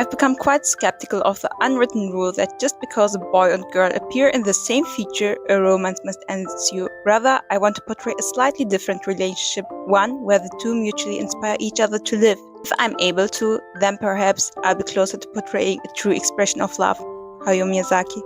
I've become quite skeptical of the unwritten rule that just because a boy and girl appear in the same feature, a romance must ensue. Rather, I want to portray a slightly different relationship, one where the two mutually inspire each other to live. If I'm able to, then perhaps I'll be closer to portraying a true expression of love. Hayao Miyazaki.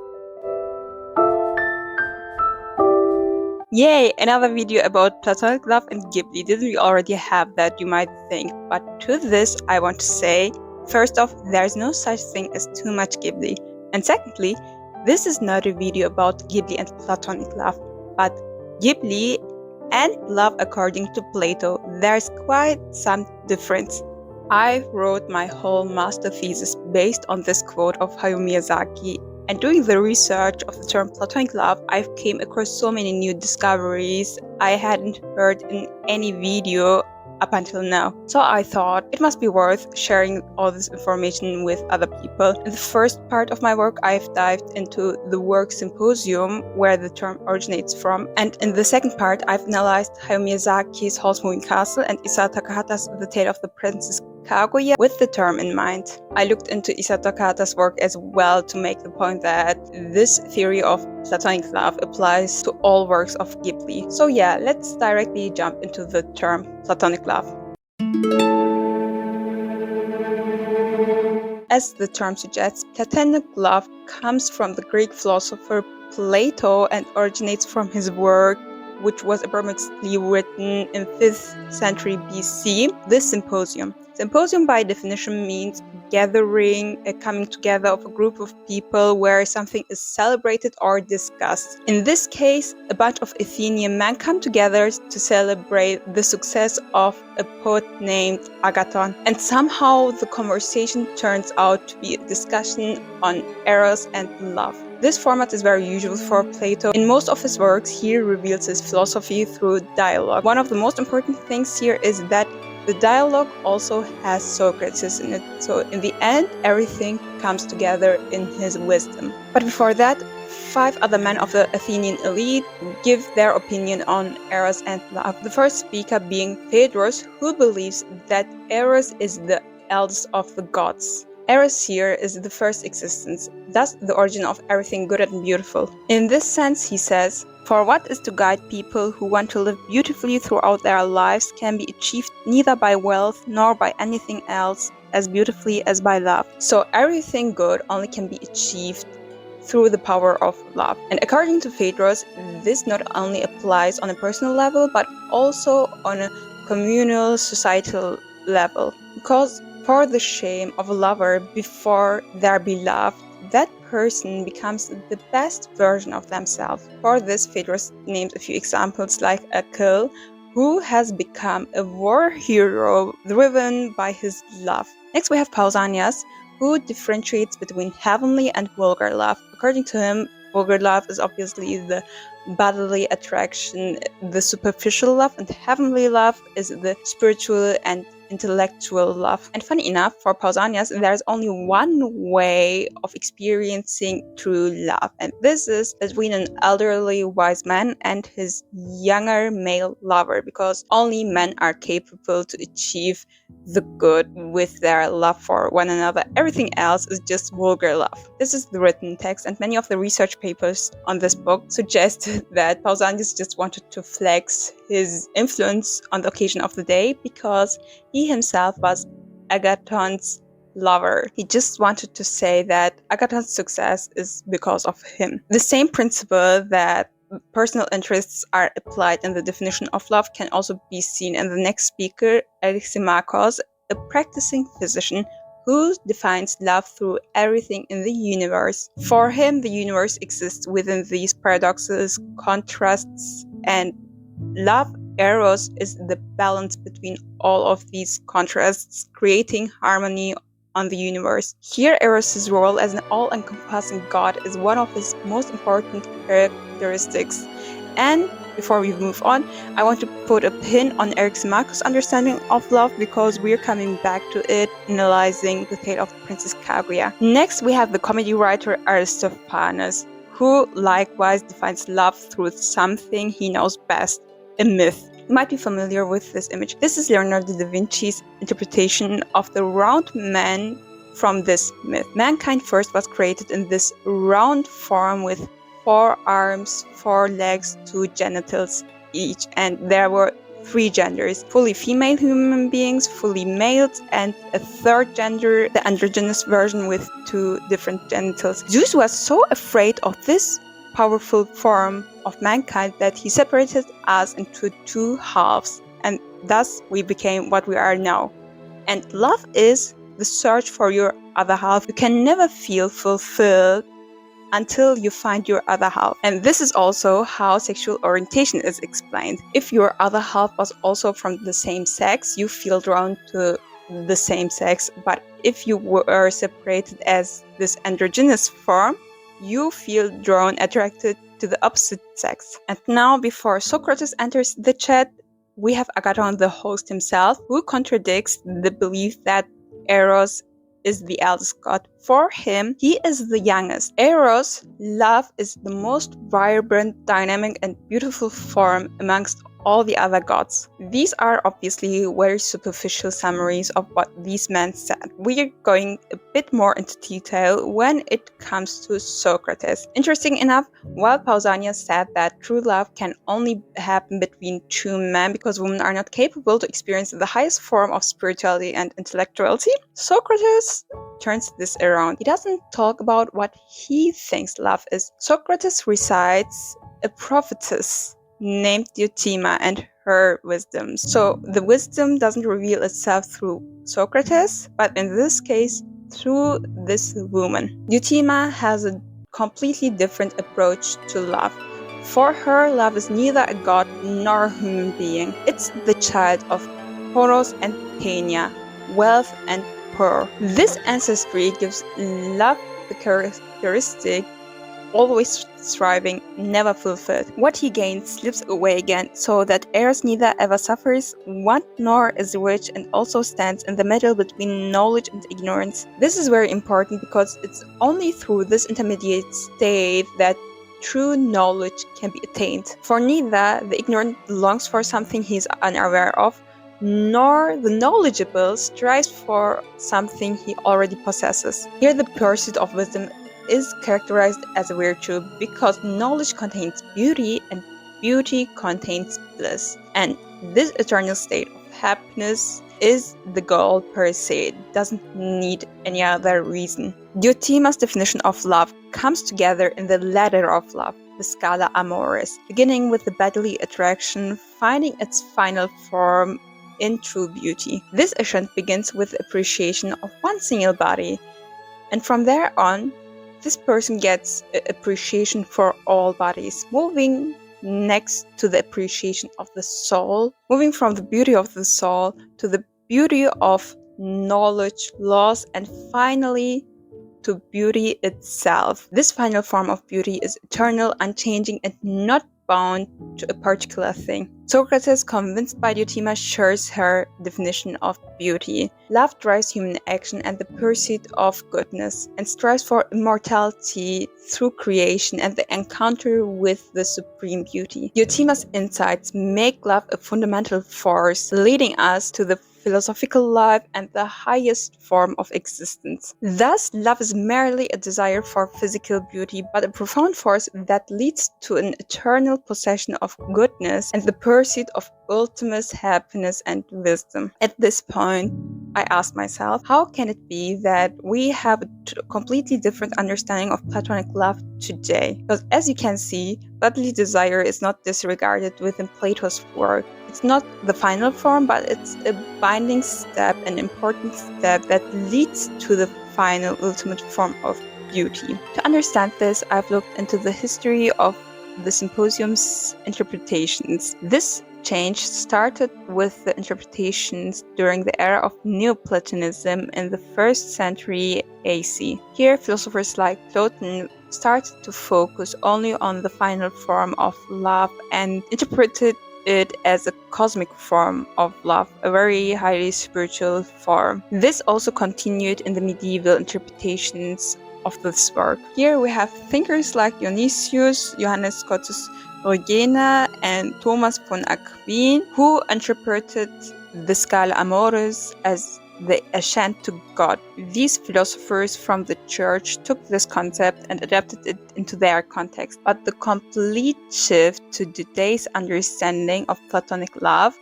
Yay, another video about Platonic love and Ghibli. Didn't we already have that, you might think? But to this, I want to say, first off, there's no such thing as too much Ghibli. And secondly, this is not a video about Ghibli and Platonic love, but Ghibli and love according to Plato. There's quite some difference. I wrote my whole master thesis based on this quote of Hayao Miyazaki. And doing the research of the term Platonic love, I came across so many new discoveries I hadn't heard in any video up until now. So I thought it must be worth sharing all this information with other people. In the first part of my work, I've dived into the work Symposium, where the term originates from. And in the second part, I've analyzed Hayao Miyazaki's Howl's Moving Castle and Isao Takahata's The Tale of the Princess Kaguya with the term in mind. I looked into Isao Takahata's work as well to make the point that this theory of Platonic love applies to all works of Ghibli. So yeah, let's directly jump into the term Platonic love. As the term suggests, Platonic love comes from the Greek philosopher Plato and originates from his work, which was approximately written in 5th century BC, the Symposium. Symposium by definition means gathering, a coming together of a group of people where something is celebrated or discussed. In this case, a bunch of Athenian men come together to celebrate the success of a poet named Agathon. And somehow the conversation turns out to be a discussion on eros and love. This format is very usual for Plato. In most of his works, he reveals his philosophy through dialogue. One of the most important things here is that the dialogue also has Socrates in it, so in the end, everything comes together in his wisdom. But before that, 5 other men of the Athenian elite give their opinion on eros and love. The first speaker being Phaedrus, who believes that eros is the eldest of the gods. Eros here is the first existence, thus the origin of everything good and beautiful. In this sense, he says, "For what is to guide people who want to live beautifully throughout their lives can be achieved neither by wealth nor by anything else as beautifully as by love." So everything good only can be achieved through the power of love. And according to Phaedrus, this not only applies on a personal level, but also on a communal, societal level. Because for the shame of a lover before they're beloved, that person becomes the best version of themselves. For this, Phaedrus names a few examples like Achilles, who has become a war hero driven by his love. Next we have Pausanias, who differentiates between heavenly and vulgar love. According to him, vulgar love is obviously the bodily attraction, the superficial love, and heavenly love is the spiritual and intellectual love. And funny enough, for Pausanias, there's only one way of experiencing true love, and this is between an elderly wise man and his younger male lover, because only men are capable to achieve the good with their love for one another. Everything else is just vulgar love. This is the written text, and many of the research papers on this book suggest that Pausanias just wanted to flex his influence on the occasion of the day because he himself was Agathon's lover. He just wanted to say that Agathon's success is because of him. The same principle that personal interests are applied in the definition of love can also be seen in the next speaker, Eryximakos, a practicing physician who defines love through everything in the universe. For him, the universe exists within these paradoxes, contrasts, and love, eros, is the balance between all of these contrasts, creating harmony on the universe. Here, Eros' role as an all-encompassing god is one of his most important characteristics. And before we move on, I want to put a pin on Eryximakos' understanding of love because we're coming back to it, analyzing the tale of Princess Kaguya. Next, we have the comedy writer Aristophanes, who likewise defines love through something he knows best, a myth. You might be familiar with this image. This is Leonardo da Vinci's interpretation of the round man from this myth. Mankind first was created in this round form with 4 arms, 4 legs, 2 genitals each, and there were 3 genders: fully female human beings, fully males, and a third gender, the androgynous version with 2 different genitals. Zeus was so afraid of this powerful form of mankind that he separated us into 2 halves, and thus we became what we are now. And love is the search for your other half. You can never feel fulfilled until you find your other half. And this is also how sexual orientation is explained. If your other half was also from the same sex, you feel drawn to the same sex. But if you were separated as this androgynous form, you feel attracted to the opposite sex. And now, before Socrates enters the chat, we have Agathon, the host himself, who contradicts the belief that Eros is the eldest god. For him, he is the youngest. Eros, love, is the most vibrant, dynamic, and beautiful form amongst all the other gods. These are obviously very superficial summaries of what these men said. We are going a bit more into detail when it comes to Socrates. Interesting enough, while Pausanias said that true love can only happen between 2 men because women are not capable to experience the highest form of spirituality and intellectuality, Socrates turns this around. He doesn't talk about what he thinks love is. Socrates recites a prophetess named Diotima and her wisdoms. So the wisdom doesn't reveal itself through Socrates, but in this case, through this woman. Diotima has a completely different approach to love. For her, love is neither a god nor a human being. It's the child of Horos and Penia, wealth and power. This ancestry gives love the characteristic always striving, never fulfilled. What he gains slips away again, so that Eros neither ever suffers want nor is rich, and also stands in the middle between knowledge and ignorance. This is very important because it's only through this intermediate state that true knowledge can be attained. For neither the ignorant longs for something he is unaware of, nor the knowledgeable strives for something he already possesses. Here the pursuit of wisdom is characterized as a virtue because knowledge contains beauty and beauty contains bliss. And this eternal state of happiness is the goal per se. It doesn't need any other reason. Diotima's definition of love comes together in the ladder of love, the Scala Amoris, beginning with the bodily attraction, finding its final form in true beauty. This ascent begins with appreciation of one single body, and from there on, this person gets appreciation for all bodies, moving next to the appreciation of the soul, moving from the beauty of the soul to the beauty of knowledge, laws, and finally to beauty itself. This final form of beauty is eternal, unchanging, and not bound to a particular thing. Socrates, convinced by Diotima, shares her definition of beauty. Love drives human action and the pursuit of goodness, and strives for immortality through creation and the encounter with the supreme beauty. Diotima's insights make love a fundamental force, leading us to the philosophical life and the highest form of existence. Thus, love is merely a desire for physical beauty, but a profound force that leads to an eternal possession of goodness and the pursuit of ultimate happiness and wisdom. At this point, I asked myself, how can it be that we have a completely different understanding of Platonic love today? Because as you can see, bodily desire is not disregarded within Plato's work. It's not the final form, but it's a binding step, an important step that leads to the final ultimate form of beauty. To understand this, I've looked into the history of the Symposium's interpretations. This change started with the interpretations during the era of Neoplatonism in the 1st century AC. Here, philosophers like Plato started to focus only on the final form of love and interpreted it as a cosmic form of love, a very highly spiritual form. This also continued in the medieval interpretations of this work. Here we have thinkers like Dionysius, Johannes Scotus Rogena, and Thomas von Aquin, who interpreted the Scala Amoris as the ascent to God. These philosophers from the church took this concept and adapted it into their context. But the complete shift to today's understanding of Platonic love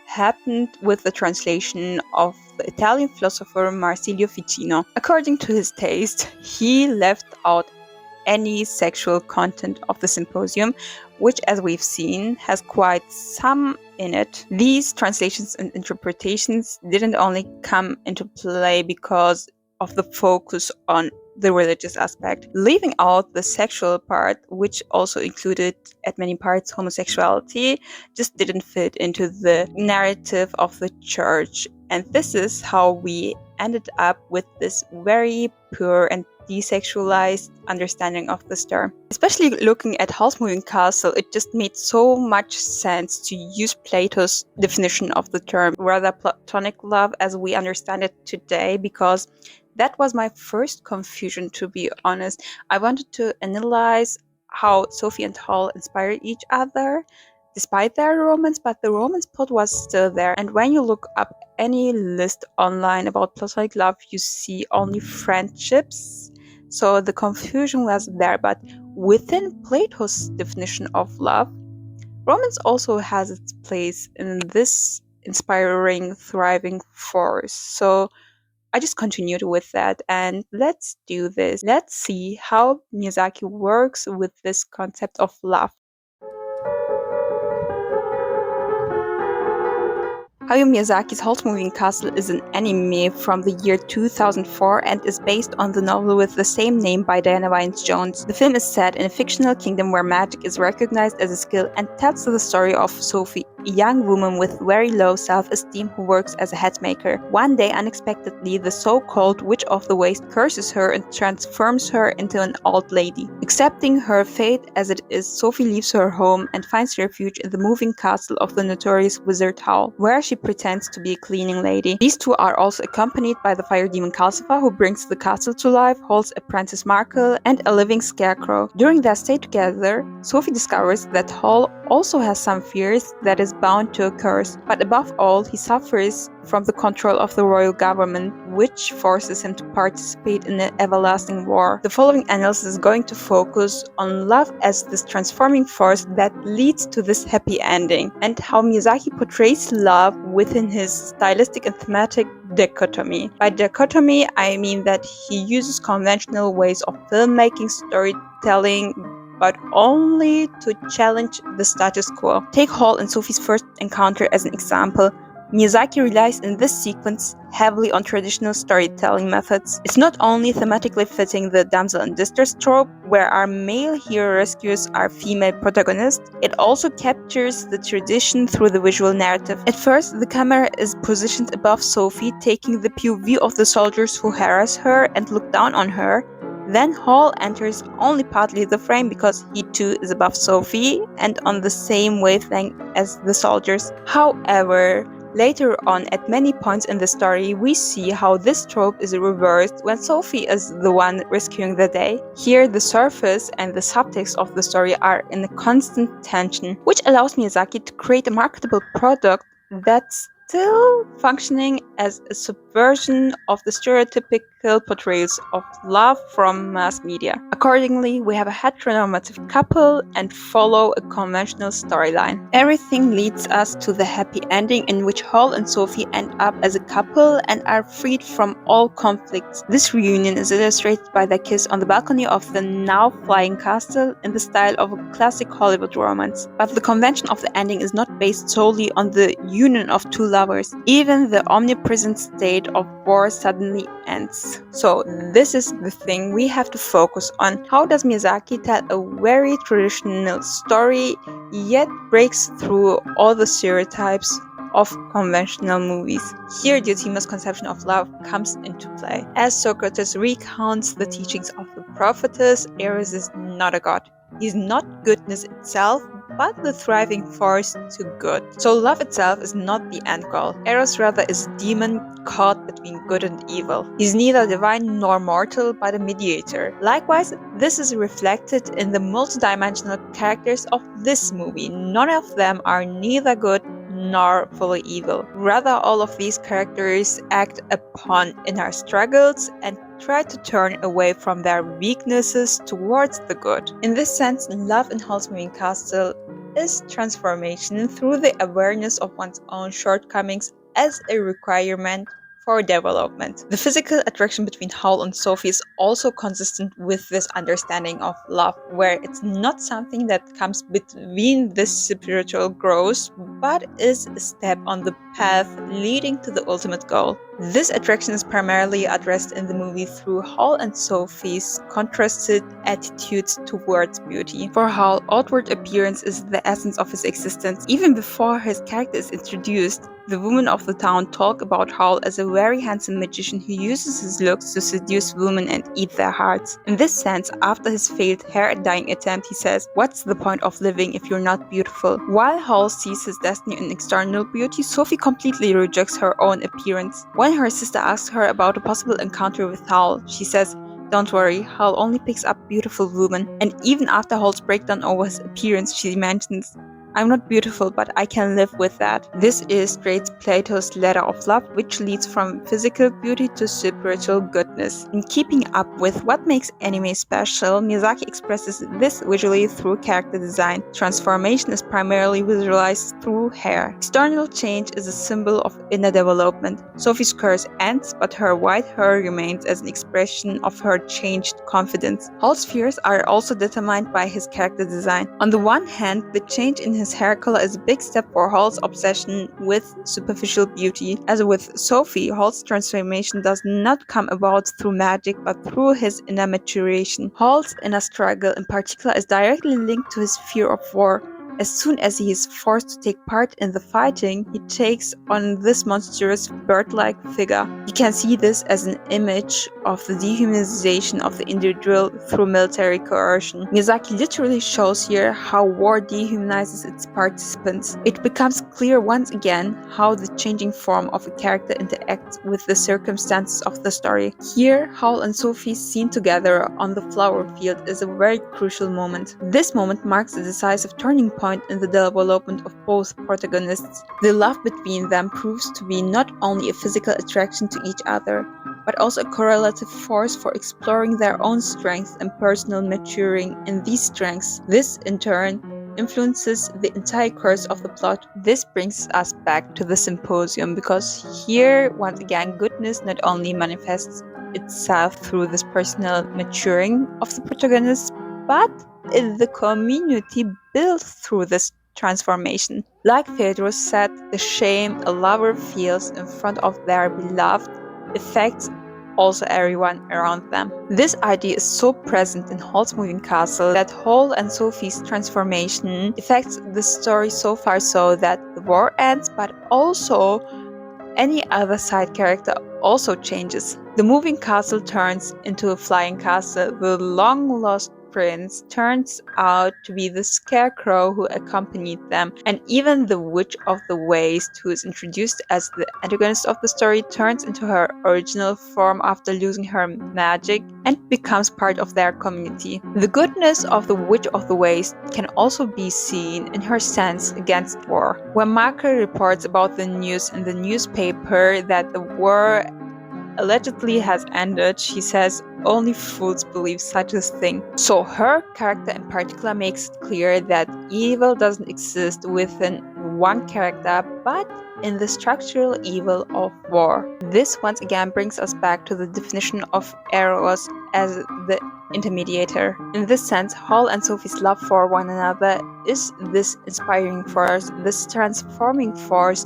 happened with the translation of the Italian philosopher Marsilio Ficino. According to his taste, he left out any sexual content of the Symposium, which, as we've seen, has quite some in it. These translations and interpretations didn't only come into play because of the focus on the religious aspect. Leaving out the sexual part, which also included at many parts homosexuality, just didn't fit into the narrative of the church. And this is how we ended up with this very pure and desexualized understanding of this term. Especially looking at Howl's Moving Castle, it just made so much sense to use Plato's definition of the term, rather platonic love as we understand it today, because that was my first confusion, to be honest. I wanted to analyze how Sophie and Howl inspired each other despite their romance, but the romance plot was still there. And when you look up any list online about platonic love, you see only friendships. So the confusion was there, but within Plato's definition of love, romance also has its place in this inspiring, thriving force. So I just continued with that, and let's do this. Let's see how Miyazaki works with this concept of love. Hayao Miyazaki's Howl's Moving Castle is an anime from the year 2004 and is based on the novel with the same name by Diana Wyans-Jones. The film is set in a fictional kingdom where magic is recognized as a skill and tells the story of Sophie, a young woman with very low self-esteem who works as a hat maker. One day, unexpectedly, the so-called Witch of the Waste curses her and transforms her into an old lady. Accepting her fate as it is, Sophie leaves her home and finds refuge in the moving castle of the notorious wizard Howl, where she pretends to be a cleaning lady. These two are also accompanied by the fire demon Calcifer, who brings the castle to life, Howl's apprentice Markel, and a living scarecrow. During their stay together, Sophie discovers that Howl also has some fears that is bound to a curse, but above all, he suffers from the control of the royal government, which forces him to participate in an everlasting war. The following analysis is going to focus on love as this transforming force that leads to this happy ending, and how Miyazaki portrays love within his stylistic and thematic dichotomy. By dichotomy, I mean that he uses conventional ways of filmmaking, storytelling, but only to challenge the status quo. Take Howl and Sophie's first encounter as an example. Miyazaki relies in this sequence heavily on traditional storytelling methods. It's not only thematically fitting the damsel in distress trope, where our male hero rescues our female protagonist, it also captures the tradition through the visual narrative. At first, the camera is positioned above Sophie, taking the POV of the soldiers who harass her and look down on her. Then Howl enters only partly the frame because he too is above Sophie and on the same wavelength as the soldiers. However, later on, at many points in the story, we see how this trope is reversed when Sophie is the one rescuing the day. Here, the surface and the subtext of the story are in a constant tension, which allows Miyazaki to create a marketable product that's still functioning as a subversion of the stereotypical portrayals of love from mass media. Accordingly, we have a heteronormative couple and follow a conventional storyline. Everything leads us to the happy ending in which Howl and Sophie end up as a couple and are freed from all conflicts. This reunion is illustrated by their kiss on the balcony of the now flying castle in the style of a classic Hollywood romance. But the convention of the ending is not based solely on the union of two lovers. Even the omnipresent state of war suddenly ends. So this is the thing we have to focus on. How does Miyazaki tell a very traditional story yet breaks through all the stereotypes of conventional movies? Here Diotima's conception of love comes into play. As Socrates recounts the teachings of the prophetess, Eros is not a god. He's not goodness itself, but the thriving force to good. So love itself is not the end goal. Eros rather is a demon caught between good and evil. He's neither divine nor mortal, but a mediator. Likewise, this is reflected in the multidimensional characters of this movie. None of them are neither good nor fully evil. Rather, all of these characters act upon inner struggles and try to turn away from their weaknesses towards the good. In this sense, love in Howl's Moving Castle is transformation through the awareness of one's own shortcomings as a requirement for development. The physical attraction between Howl and Sophie is also consistent with this understanding of love, where it's not something that comes between the spiritual growth, but is a step on the path leading to the ultimate goal. This attraction is primarily addressed in the movie through Howl and Sophie's contrasted attitudes towards beauty. For Howl, outward appearance is the essence of his existence. Even before his character is introduced, the women of the town talk about Howl as a very handsome magician who uses his looks to seduce women and eat their hearts. In this sense, after his failed hair-dyeing attempt, he says, "What's the point of living if you're not beautiful?" While Howl sees his destiny in external beauty, Sophie completely rejects her own appearance. When her sister asks her about a possible encounter with Howl, she says, "Don't worry, Howl only picks up beautiful women." And even after Howl's breakdown over his appearance, she mentions, "I'm not beautiful, but I can live with that." This illustrates Plato's ladder of love, which leads from physical beauty to spiritual goodness. In keeping up with what makes anime special, Miyazaki expresses this visually through character design. Transformation is primarily visualized through hair. External change is a symbol of inner development. Sophie's curse ends, but her white hair remains as an expression of her changed confidence. Howl's fears are also determined by his character design. On the one hand, the change in his hair color is a big step for Howl's obsession with superficial beauty. As with Sophie, Howl's transformation does not come about through magic but through his inner maturation. Howl's inner struggle in particular is directly linked to his fear of war. As soon as he is forced to take part in the fighting, he takes on this monstrous bird-like figure. You can see this as an image of the dehumanization of the individual through military coercion. Miyazaki literally shows here how war dehumanizes its participants. It becomes clear once again how the changing form of a character interacts with the circumstances of the story. Here, Howl and Sophie seen together on the flower field is a very crucial moment. This moment marks a decisive turning point in the development of both protagonists. The love between them proves to be not only a physical attraction to each other, but also a correlative force for exploring their own strengths and personal maturing in these strengths. This, in turn, influences the entire course of the plot. This brings us back to the Symposium, because here, once again, goodness not only manifests itself through this personal maturing of the protagonist, but the community built through this transformation. Like Phaedrus said, the shame a lover feels in front of their beloved affects also everyone around them. This idea is so present in Howl's Moving Castle that Howl and Sophie's transformation affects the story so far so that the war ends, but also any other side character also changes. The moving castle turns into a flying castle. The long-lost prince turns out to be the scarecrow who accompanied them, and even the Witch of the Waste, who is introduced as the antagonist of the story, turns into her original form after losing her magic and becomes part of their community. The goodness of the Witch of the Waste can also be seen in her stance against war. When Marker reports about the news in the newspaper that the war allegedly has ended, she says, "Only fools believe such a thing." So her character in particular makes it clear that evil doesn't exist within one character, but in the structural evil of war. This once again brings us back to the definition of Eros as the intermediator. In this sense, Howl and Sophie's love for one another is this inspiring force, this transforming force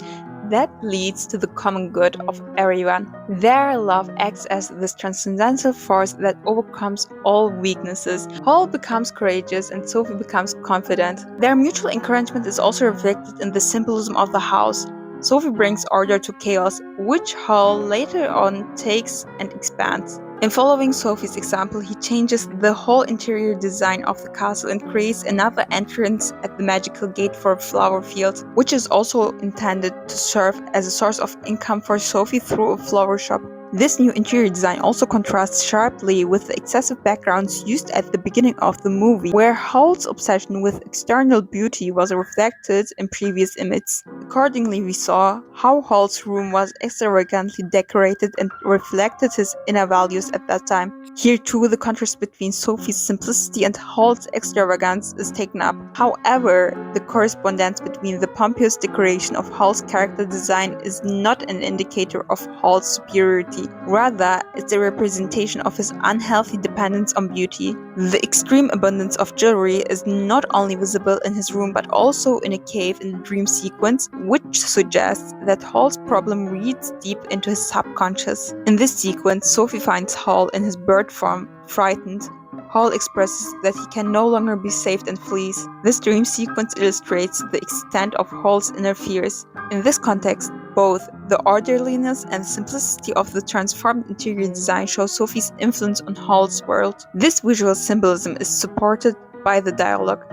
that leads to the common good of everyone. Their love acts as this transcendental force that overcomes all weaknesses. Howl becomes courageous and Sophie becomes confident. Their mutual encouragement is also reflected in the symbolism of the house. Sophie brings order to chaos, which Howl later on takes and expands. In following Sophie's example, he changes the whole interior design of the castle and creates another entrance at the magical gate for a flower field, which is also intended to serve as a source of income for Sophie through a flower shop. This new interior design also contrasts sharply with the excessive backgrounds used at the beginning of the movie, where Howl's obsession with external beauty was reflected in previous images. Accordingly, we saw how Howl's room was extravagantly decorated and reflected his inner values at that time. Here too, the contrast between Sophie's simplicity and Howl's extravagance is taken up. However, the correspondence between the pompous decoration of Howl's character design is not an indicator of Howl's superiority. Rather, it's a representation of his unhealthy dependence on beauty. The extreme abundance of jewelry is not only visible in his room but also in a cave in the dream sequence, which suggests that Howl's problem reads deep into his subconscious. In this sequence, Sophie finds Howl in his bird form, frightened. Howl expresses that he can no longer be saved and flees. This dream sequence illustrates the extent of Howl's inner fears. In this context, both the orderliness and simplicity of the transformed interior design show Sophie's influence on Howl's world. This visual symbolism is supported by the dialogue.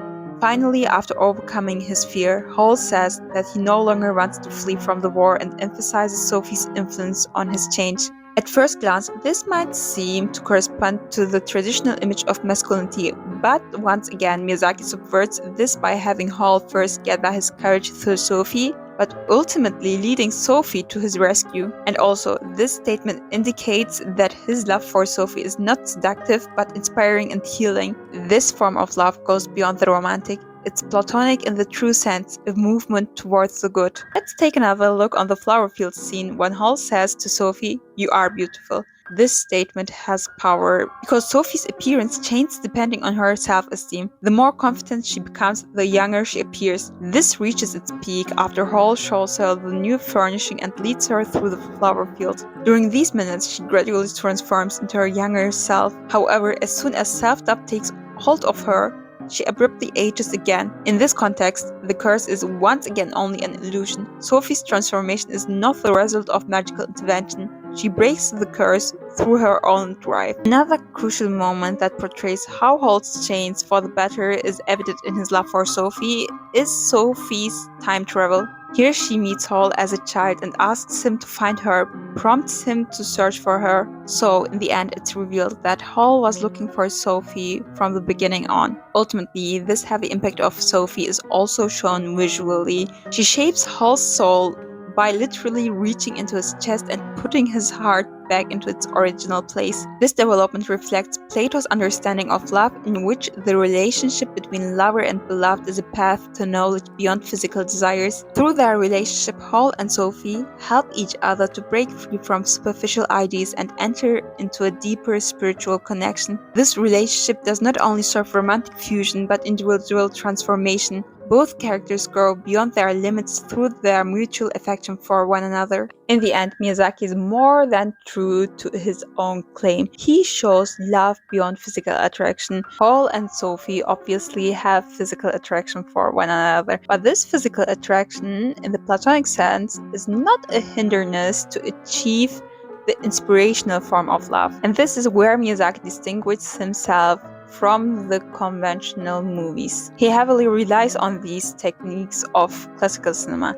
Finally, after overcoming his fear, Howl says that he no longer wants to flee from the war and emphasizes Sophie's influence on his change. At first glance, this might seem to correspond to the traditional image of masculinity, but once again, Miyazaki subverts this by having Howl first gather his courage through Sophie, but ultimately leading Sophie to his rescue. And also, this statement indicates that his love for Sophie is not seductive, but inspiring and healing. This form of love goes beyond the romantic. It's Platonic in the true sense, a movement towards the good. Let's take another look on the flower field scene when Howl says to Sophie, "You are beautiful." This statement has power because Sophie's appearance changes depending on her self-esteem. The more confident she becomes, the younger she appears. This reaches its peak after Howl shows her the new furnishing and leads her through the flower field. During these minutes, she gradually transforms into her younger self. However, as soon as self-doubt takes hold of her, she abruptly ages again. In this context, the curse is once again only an illusion. Sophie's transformation is not the result of magical intervention. She breaks the curse through her own drive. Another crucial moment that portrays how Holt's change for the better is evident in his love for Sophie is Sophie's time travel. Here she meets Howl as a child and asks him to find her, prompts him to search for her. So, in the end, it's revealed that Howl was looking for Sophie from the beginning on. Ultimately, this heavy impact of Sophie is also shown visually. She shapes Howl's soul by literally reaching into his chest and putting his heart back into its original place. This development reflects Plato's understanding of love, in which the relationship between lover and beloved is a path to knowledge beyond physical desires. Through their relationship, Howl and Sophie help each other to break free from superficial ideas and enter into a deeper spiritual connection. This relationship does not only serve romantic fusion but individual transformation. Both characters grow beyond their limits through their mutual affection for one another. In the end, Miyazaki is more than true to his own claim. He shows love beyond physical attraction. Howl and Sophie obviously have physical attraction for one another, but this physical attraction, in the Platonic sense, is not a hindrance to achieve the inspirational form of love. And this is where Miyazaki distinguishes himself from the conventional movies. He heavily relies on these techniques of classical cinema,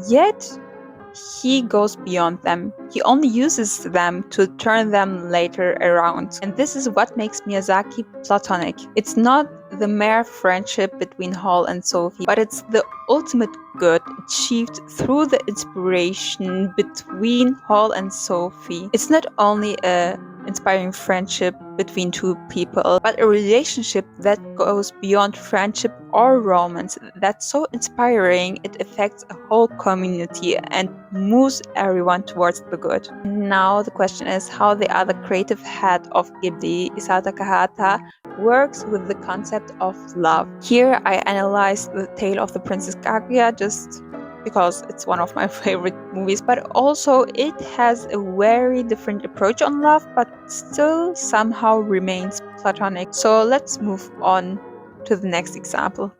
yet he goes beyond them. He only uses them to turn them later around. And this is what makes Miyazaki Platonic. It's not the mere friendship between Howl and Sophie, but it's the ultimate good achieved through the inspiration between Howl and Sophie. It's not only a inspiring friendship between two people, but a relationship that goes beyond friendship or romance, that's so inspiring it affects a whole community and moves everyone towards the good. Now the question is how the other creative head of Ghibli, Isao Takahata, works with the concept of love. Here I analyzed the tale of the Princess Kaguya just because it's one of my favorite movies, but also it has a very different approach on love, but still somehow remains platonic. So let's move on to the next example.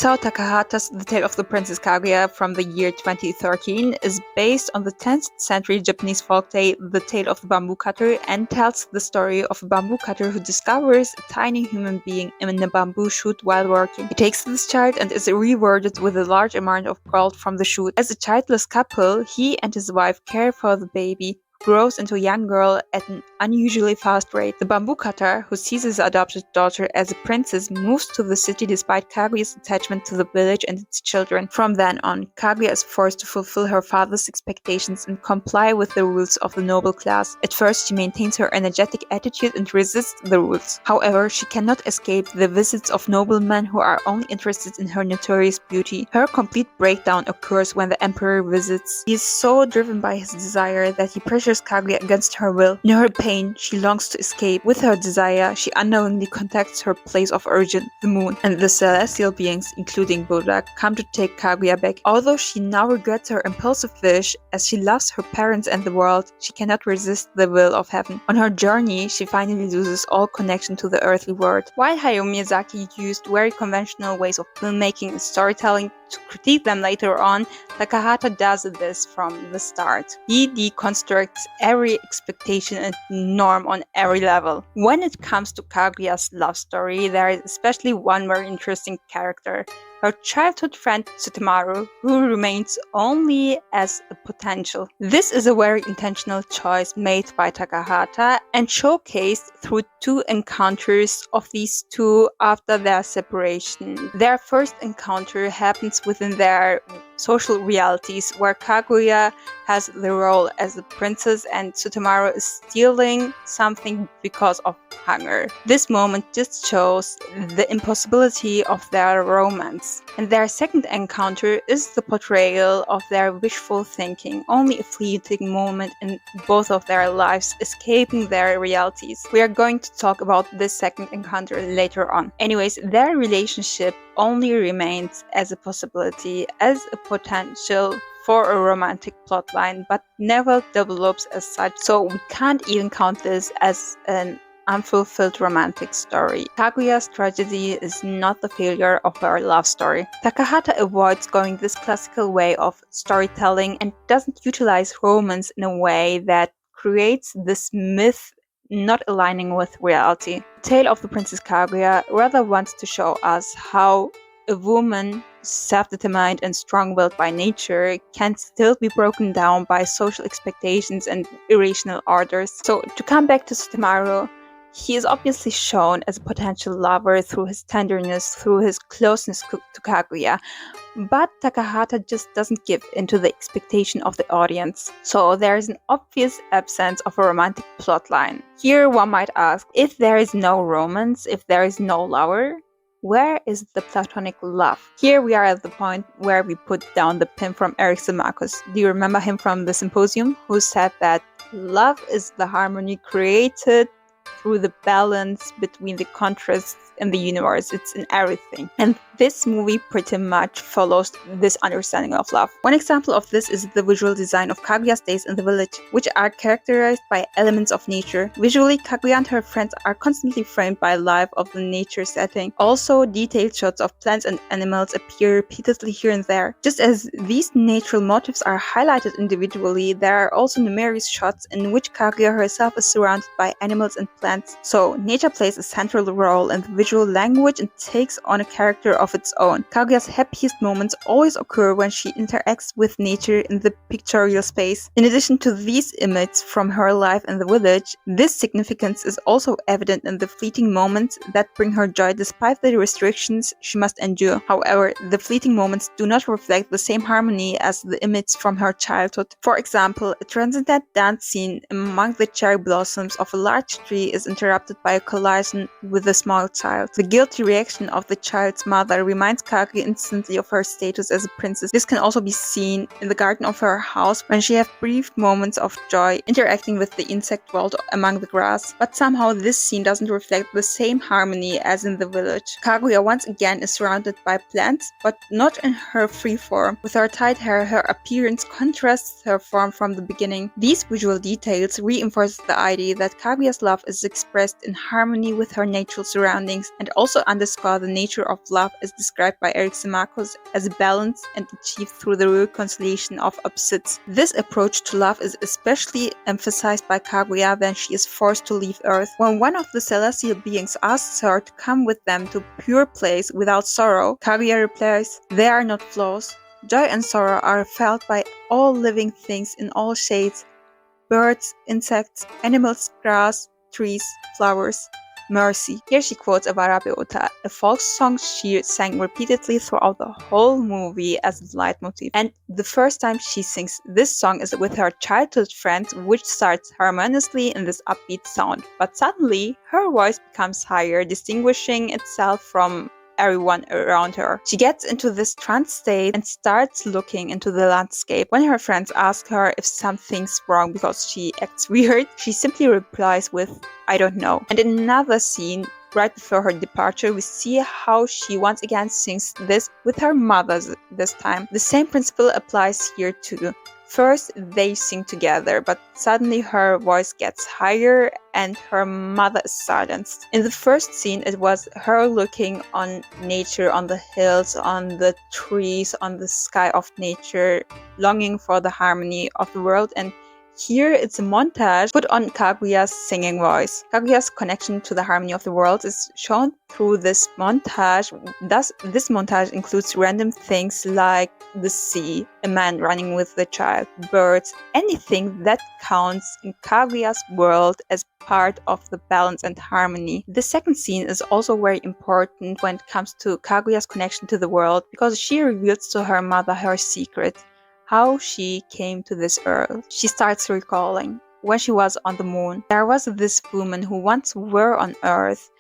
Isao Takahata's The Tale of the Princess Kaguya from the year 2013 is based on the 10th century Japanese folktale The Tale of the Bamboo Cutter and tells the story of a bamboo cutter who discovers a tiny human being in a bamboo shoot while working. He takes this child and is rewarded with a large amount of gold from the shoot. As a childless couple, he and his wife care for the baby, grows into a young girl at an unusually fast rate. The bamboo cutter, who sees his adopted daughter as a princess, moves to the city despite Kaguya's attachment to the village and its children. From then on, Kaguya is forced to fulfill her father's expectations and comply with the rules of the noble class. At first, she maintains her energetic attitude and resists the rules. However, she cannot escape the visits of noblemen who are only interested in her notorious beauty. Her complete breakdown occurs when the emperor visits. He is so driven by his desire that he pressures Kaguya against her will. In her pain, she longs to escape. With her desire, she unknowingly contacts her place of origin, the moon, and the celestial beings, including Buddha, come to take Kaguya back. Although she now regrets her impulsive wish, as she loves her parents and the world, she cannot resist the will of heaven. On her journey, she finally loses all connection to the earthly world. While Hayao Miyazaki used very conventional ways of filmmaking and storytelling to critique them later on, Takahata does this from the start. He deconstructs every expectation and norm on every level. When it comes to Kaguya's love story, there is especially one very interesting character. Her childhood friend Tsutemaru, who remains only as a potential. This is a very intentional choice made by Takahata and showcased through two encounters of these two after their separation. Their first encounter happens within their social realities, where Kaguya has the role as a princess and Tsutemaru is stealing something because of hunger. This moment just shows the impossibility of their romance. And their second encounter is the portrayal of their wishful thinking, only a fleeting moment in both of their lives, escaping their realities. We are going to talk about this second encounter later on. Anyways, their relationship only remains as a possibility, as a potential for a romantic plotline, but never develops as such, so we can't even count this as an unfulfilled romantic story. Kaguya's tragedy is not the failure of her love story. Takahata avoids going this classical way of storytelling and doesn't utilize romance in a way that creates this myth not aligning with reality. The Tale of the Princess Kaguya rather wants to show us how a woman, self-determined and strong-willed by nature, can still be broken down by social expectations and irrational orders. So, to come back to Tsutemaru, he is obviously shown as a potential lover through his tenderness, through his closeness to Kaguya, but Takahata just doesn't give into the expectation of the audience. So there is an obvious absence of a romantic plotline. Here one might ask, if there is no romance, if there is no lover, where is the platonic love? Here we are at the point where we put down the pin from Eric Simakos. Do you remember him from the Symposium, who said that love is the harmony created through the balance between the contrasts in the universe? It's in everything. And this movie pretty much follows this understanding of love. One example of this is the visual design of Kaguya's days in the village, which are characterized by elements of nature. Visually, Kaguya and her friends are constantly framed by life of the nature setting. Also, detailed shots of plants and animals appear repeatedly here and there. Just as these natural motifs are highlighted individually, there are also numerous shots in which Kaguya herself is surrounded by animals and plants. So, nature plays a central role in the visual language and takes on a character of its own. Kaguya's happiest moments always occur when she interacts with nature in the pictorial space. In addition to these images from her life in the village, this significance is also evident in the fleeting moments that bring her joy despite the restrictions she must endure. However, the fleeting moments do not reflect the same harmony as the images from her childhood. For example, a transcendent dance scene among the cherry blossoms of a large tree is interrupted by a collision with a small child. The guilty reaction of the child's mother reminds Kaguya instantly of her status as a princess. This can also be seen in the garden of her house when she has brief moments of joy interacting with the insect world among the grass. But somehow this scene doesn't reflect the same harmony as in the village. Kaguya once again is surrounded by plants, but not in her free form. With her tied hair, her appearance contrasts her form from the beginning. These visual details reinforce the idea that Kaguya's love is a expressed in harmony with her natural surroundings, and also underscore the nature of love as described by Eric Simakos as balance and achieved through the reconciliation of opposites. This approach to love is especially emphasized by Kaguya when she is forced to leave Earth. When one of the celestial beings asks her to come with them to a pure place without sorrow, Kaguya replies, "They are not flaws. Joy and sorrow are felt by all living things in all shades. Birds, insects, animals, grass, trees, flowers. Mercy." Here she quotes a Warabe Ota, a folk song she sang repeatedly throughout the whole movie as a leitmotif. And the first time she sings this song is with her childhood friend, which starts harmoniously in this upbeat sound. But suddenly, her voice becomes higher, distinguishing itself from everyone around her. She gets into this trance state and starts looking into the landscape. When her friends ask her if something's wrong because she acts weird, she simply replies with, "I don't know." And in another scene, right before her departure, we see how she once again sings this with her mother this time. The same principle applies here too. First, they sing together, but suddenly her voice gets higher and her mother is silenced. In the first scene, it was her looking on nature, on the hills, on the trees, on the sky of nature, longing for the harmony of the world, and here it's a montage put on Kaguya's singing voice. Kaguya's connection to the harmony of the world is shown through this montage. Thus, this montage includes random things like the sea, a man running with the child, birds, anything that counts in Kaguya's world as part of the balance and harmony. The second scene is also very important when it comes to Kaguya's connection to the world because she reveals to her mother her secret. How she came to this earth. She starts recalling when she was on the moon. There was this woman who once were on Earth,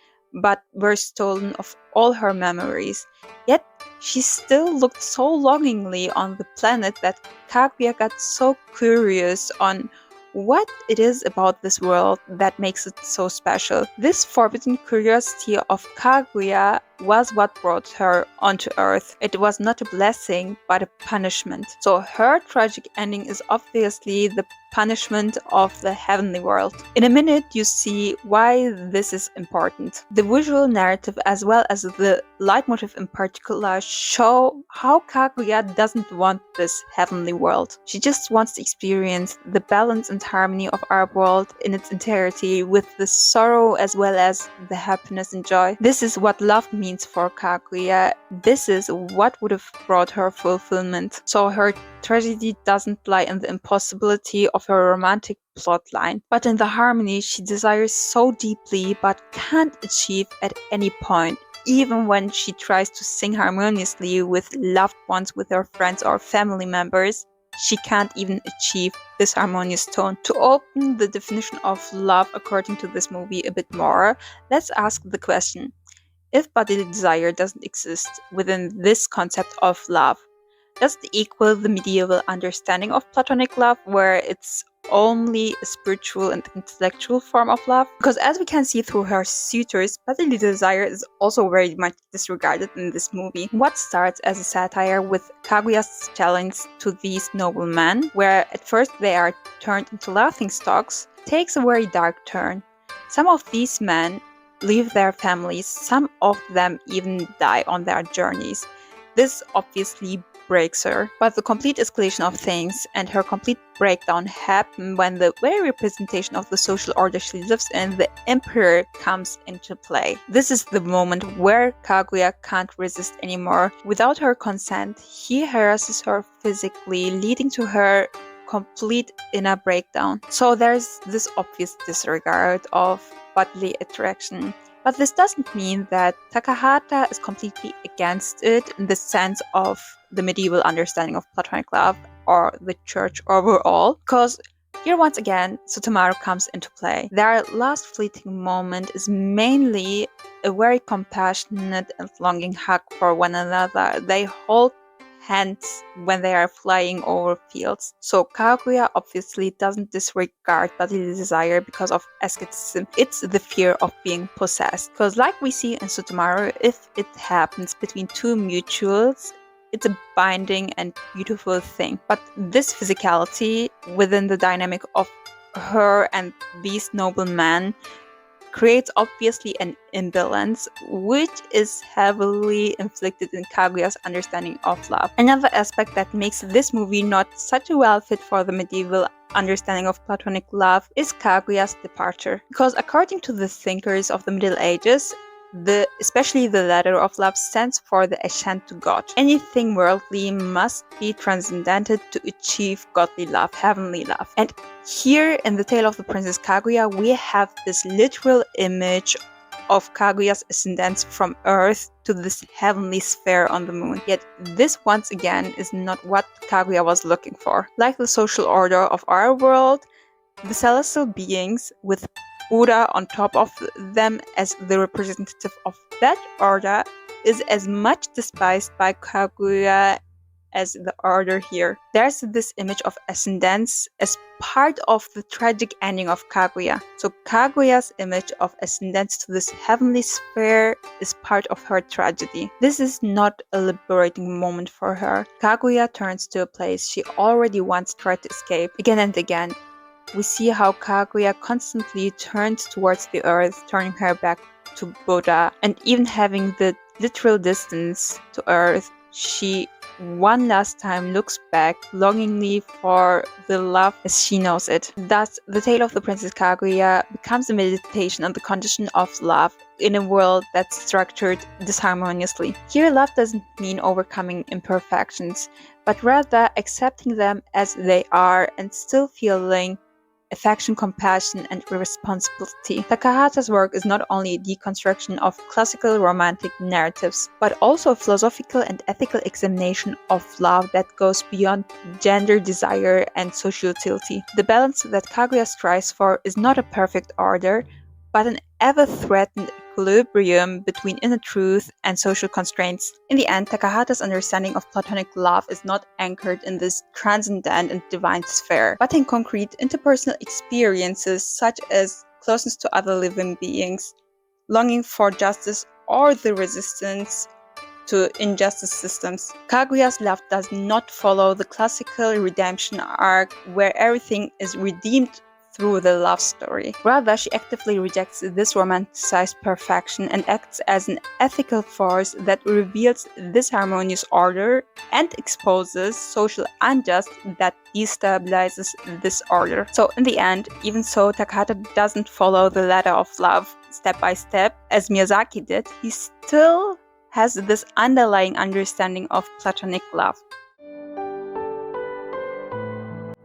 but were stolen of all her memories. Yet she still looked so longingly on the planet that Kaguya got so curious on what it is about this world that makes it so special. This forbidden curiosity of Kaguya was what brought her onto Earth. It was not a blessing, but a punishment. So her tragic ending is obviously the punishment of the heavenly world. In a minute, you see why this is important. The visual narrative as well as the leitmotif in particular show how Kaguya doesn't want this heavenly world. She just wants to experience the balance and harmony of our world in its entirety with the sorrow as well as the happiness and joy. This is what love means for Kaguya. This is what would have brought her fulfillment. So her tragedy doesn't lie in the impossibility of her romantic plotline, but in the harmony she desires so deeply but can't achieve at any point. Even when she tries to sing harmoniously with loved ones, with her friends or family members, she can't even achieve this harmonious tone. To open the definition of love according to this movie a bit more, let's ask the question: if bodily desire doesn't exist within this concept of love, does it equal the medieval understanding of Platonic love, where it's only a spiritual and intellectual form of love? Because as we can see through her suitors, bodily desire is also very much disregarded in this movie. What starts as a satire with Kaguya's challenge to these noble men, where at first they are turned into laughingstocks, takes a very dark turn. Some of these men leave their families, some of them even die on their journeys. This obviously breaks her. But the complete escalation of things and her complete breakdown happen when the very representation of the social order she lives in, the emperor, comes into play. This is the moment where Kaguya can't resist anymore. Without her consent, he harasses her physically, leading to her complete inner breakdown. So there's this obvious disregard of bodily attraction. But this doesn't mean that Takahata is completely against it in the sense of the medieval understanding of Platonic love or the church overall, because here once again Sutamaru comes into play. Their last fleeting moment is mainly a very compassionate and longing hug for one another. They hold hands when they are flying over fields. So Kaguya obviously doesn't disregard bodily desire because of asceticism. It's the fear of being possessed. Because like we see in Sutamaru, if it happens between two mutuals, it's a binding and beautiful thing. But this physicality within the dynamic of her and these noble men creates obviously an imbalance, which is heavily inflicted in Kaguya's understanding of love. Another aspect that makes this movie not such a well fit for the medieval understanding of Platonic love is Kaguya's departure. Because according to the thinkers of the Middle Ages, especially the ladder of love stands for the ascent to God. Anything worldly must be transcended to achieve godly love, heavenly love. And here in the tale of the Princess Kaguya, we have this literal image of Kaguya's ascendance from Earth to this heavenly sphere on the moon. Yet this once again is not what Kaguya was looking for. Like the social order of our world, the celestial beings with Buddha on top of them as the representative of that order is as much despised by Kaguya as the order here. There's this image of ascendance as part of the tragic ending of Kaguya. So Kaguya's image of ascendance to this heavenly sphere is part of her tragedy. This is not a liberating moment for her. Kaguya turns to a place she already once tried to escape. Again and again, we see how Kaguya constantly turns towards the earth, turning her back to Buddha, and even having the literal distance to earth, she one last time looks back longingly for the love as she knows it. Thus, the tale of the Princess Kaguya becomes a meditation on the condition of love in a world that's structured disharmoniously. Here, love doesn't mean overcoming imperfections, but rather accepting them as they are and still feeling affection, compassion, and responsibility. Takahata's work is not only a deconstruction of classical romantic narratives, but also a philosophical and ethical examination of love that goes beyond gender desire and social utility. The balance that Kaguya strives for is not a perfect order, but an ever-threatened equilibrium between inner truth and social constraints. In the end, Takahata's understanding of Platonic love is not anchored in this transcendent and divine sphere, but in concrete interpersonal experiences such as closeness to other living beings, longing for justice, or the resistance to injustice systems. Kaguya's love does not follow the classical redemption arc where everything is redeemed through the love story. Rather, she actively rejects this romanticized perfection and acts as an ethical force that reveals this harmonious order and exposes social injustice that destabilizes this order. So in the end, even so, Takahata doesn't follow the ladder of love step by step as Miyazaki did, he still has this underlying understanding of Platonic love.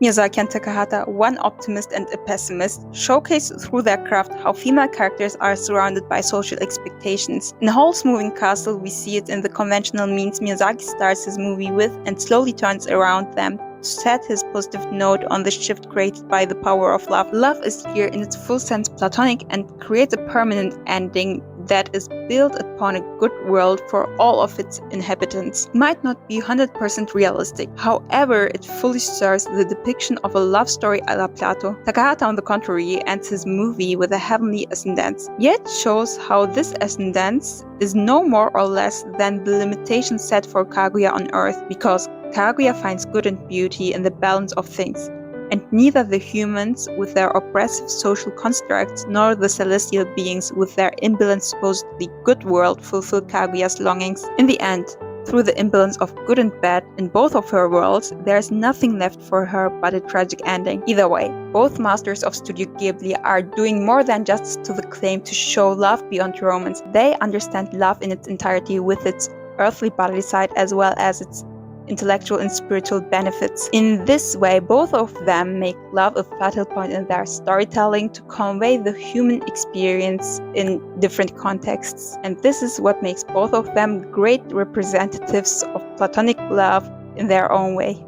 Miyazaki and Takahata, one optimist and a pessimist, showcase through their craft how female characters are surrounded by social expectations. In Howl's moving castle, we see it in the conventional means Miyazaki starts his movie with and slowly turns around them to set his positive note on the shift created by the power of love. Love is here in its full sense Platonic and creates a permanent ending that is built upon a good world for all of its inhabitants. It might not be 100% realistic, however, it fully serves the depiction of a love story a la Plato. Takahata, on the contrary, ends his movie with a heavenly ascendance, yet shows how this ascendance is no more or less than the limitation set for Kaguya on Earth, because Kaguya finds good and beauty in the balance of things, and neither the humans with their oppressive social constructs nor the celestial beings with their imbalanced supposedly good world fulfill Kaguya's longings. In the end, through the imbalance of good and bad in both of her worlds, there is nothing left for her but a tragic ending. Either way, both masters of Studio Ghibli are doing more than justice to the claim to show love beyond romance. They understand love in its entirety with its earthly bodily side as well as its intellectual and spiritual benefits. In this way, both of them make love a vital point in their storytelling to convey the human experience in different contexts. And this is what makes both of them great representatives of Platonic love in their own way.